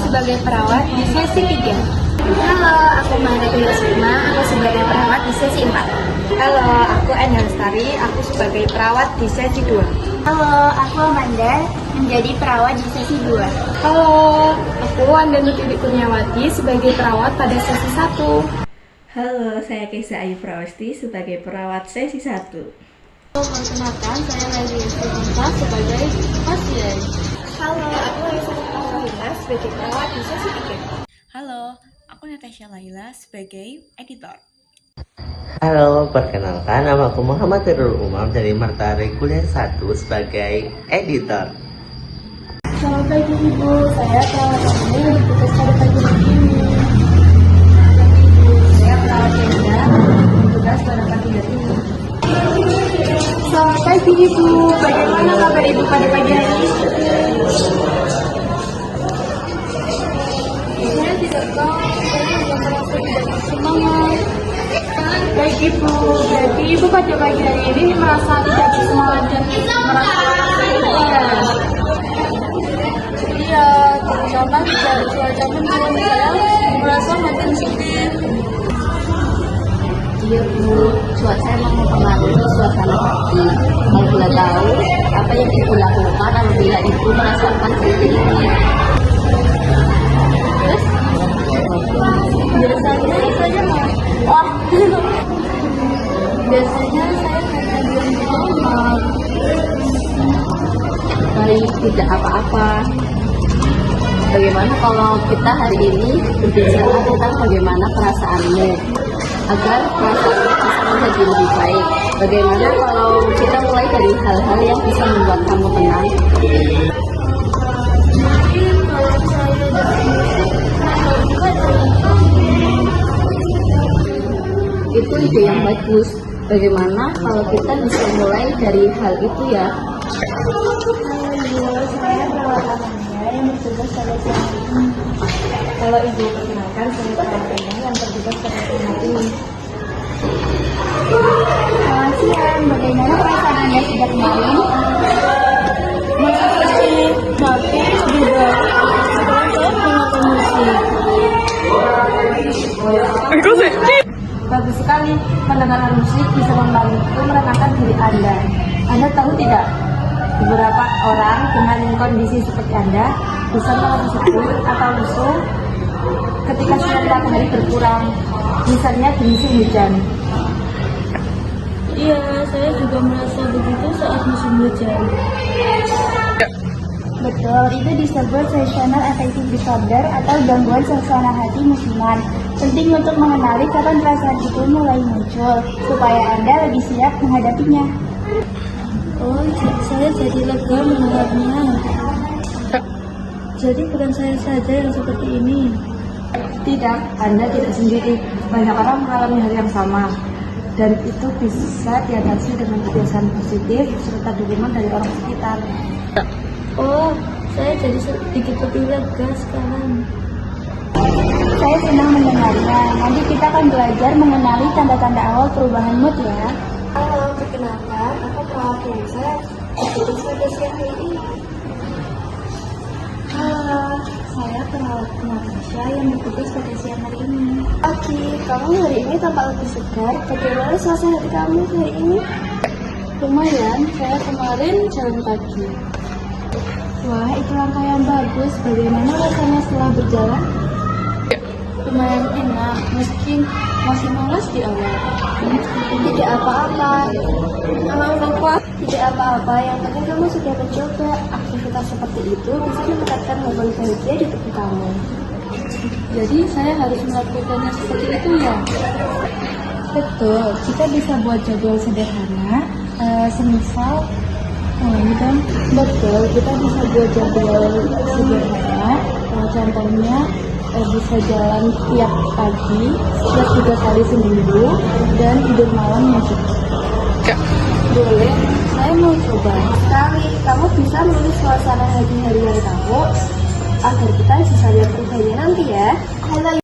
sebagai perawat di sesi 3. Halo, aku Maharatu Yasmina, aku sebagai perawat di sesi 4. Halo, aku Enda Lestari, aku sebagai perawat di sesi 2. Halo, aku Amanda, menjadi perawat di sesi 2. Halo, aku Wanda Nutidi Kurniawati sebagai perawat pada sesi 1. Halo, saya Kesa Ayu Prawesti sebagai perawat sesi 1. Perkenalkan, saya Lady Yusuf sebagai pasien. Halo, aku Laila sebagai perawat di sesi 3. Halo, aku Natasha Laila sebagai editor. Halo, perkenalkan nama aku Muhammad Khairul Umam dari Martari Kuliah 1 sebagai editor. Selamat pagi Ibu, saya perawat ini yang bertugas pada pagi ini. Saya perawat Enda, bertugas pada pagi hari ini. Selamat pagi Ibu, bagaimana kabar Ibu pada pagi hari ini? Saya tidak tahu, saya merasa tidak bersemangat. Baik Ibu, berarti Ibu pada pagi hari ini merasa tidak bersemangat dan merasa lelah. Iya, terutama dari cuaca mendung, saya merasa makin sedih. Iya Bu, cuaca emang mempengaruhi suasana hati. Kalau boleh tahu, apa yang Ibu lakukan apabila Ibu merasakan seperti ini? Terus? Biasanya saya biasanya saya hanya diam di rumah. Baik, tidak apa-apa. Bagaimana kalau kita hari ini berbicara tentang bagaimana perasaanmu agar perasaanmu bisa menjadi lebih baik? Bagaimana kalau kita mulai dari hal-hal yang bisa membuat kamu tenang? Mungkin kalau saya Itu ide yang bagus. Bagaimana kalau kita bisa mulai dari hal itu ya? saya perawat Amanda yang bertugas pada siang hari ini. Kalau Ibu perkenalkan, saya perawat Enda yang bertugas pada siang hari ini. Selamat siang, bagaimana perasaan Anda sejak kemarin? Masih sedih, tapi lebih baik setelah saya menonton musik. Bagus sekali, mendengarkan musik bisa membantu menenangkan diri Anda. Anda tahu tidak, beberapa orang dengan kondisi seperti Anda bisa mengalami sakit atau lesu ketika sinar matahari berkurang, misalnya di musim hujan. Iya, saya juga merasa begitu saat musim hujan. Betul, itu disebut seasonal affective disorder atau gangguan suasana hati musiman. Penting untuk mengenali kapan perasaan itu mulai muncul, supaya Anda lebih siap menghadapinya. Oh, saya jadi lega mendengarnya. Jadi bukan saya saja yang seperti ini. Tidak, Anda tidak sendiri. Banyak orang mengalami hal yang sama. Dan itu bisa diatasi dengan kebiasaan positif serta dukungan dari orang sekitar. Oh, saya jadi sedikit lebih lega sekarang. Saya senang mendengarnya. Nanti kita akan belajar mengenali tanda-tanda awal perubahan mood ya. Halo, perkenalkan, aku perawat Kenza, bertugas pada siang hari ini. Halo, saya perawat Natasha yang bertugas pada siang hari ini. Oke, kamu hari ini tampak lebih segar. Bagaimana suasana hati kamu hari ini? Lumayan, saya kemarin jalan pagi. Wah, itu langkah yang bagus. Bagaimana rasanya setelah berjalan? Lumayan enak, meski masih malas di awal. Tidak apa-apa. Tidak apa-apa, yang penting kamu sudah mencoba. Aktivitas seperti itu bisa meningkatkan hormon bahagia di tubuh kamu. Jadi saya harus melakukannya seperti itu ya? Betul, kita bisa buat jadwal sederhana, semisal Betul, kita bisa buat jadwal sederhana. Contohnya bisa jalan tiap pagi, plus 3 kali seminggu, dan tidur malam yang cukup. Boleh, saya mau coba. Sekali, kamu bisa menulis suasana hari-hari kamu agar kita bisa lihat perubahannya nanti ya. Halo.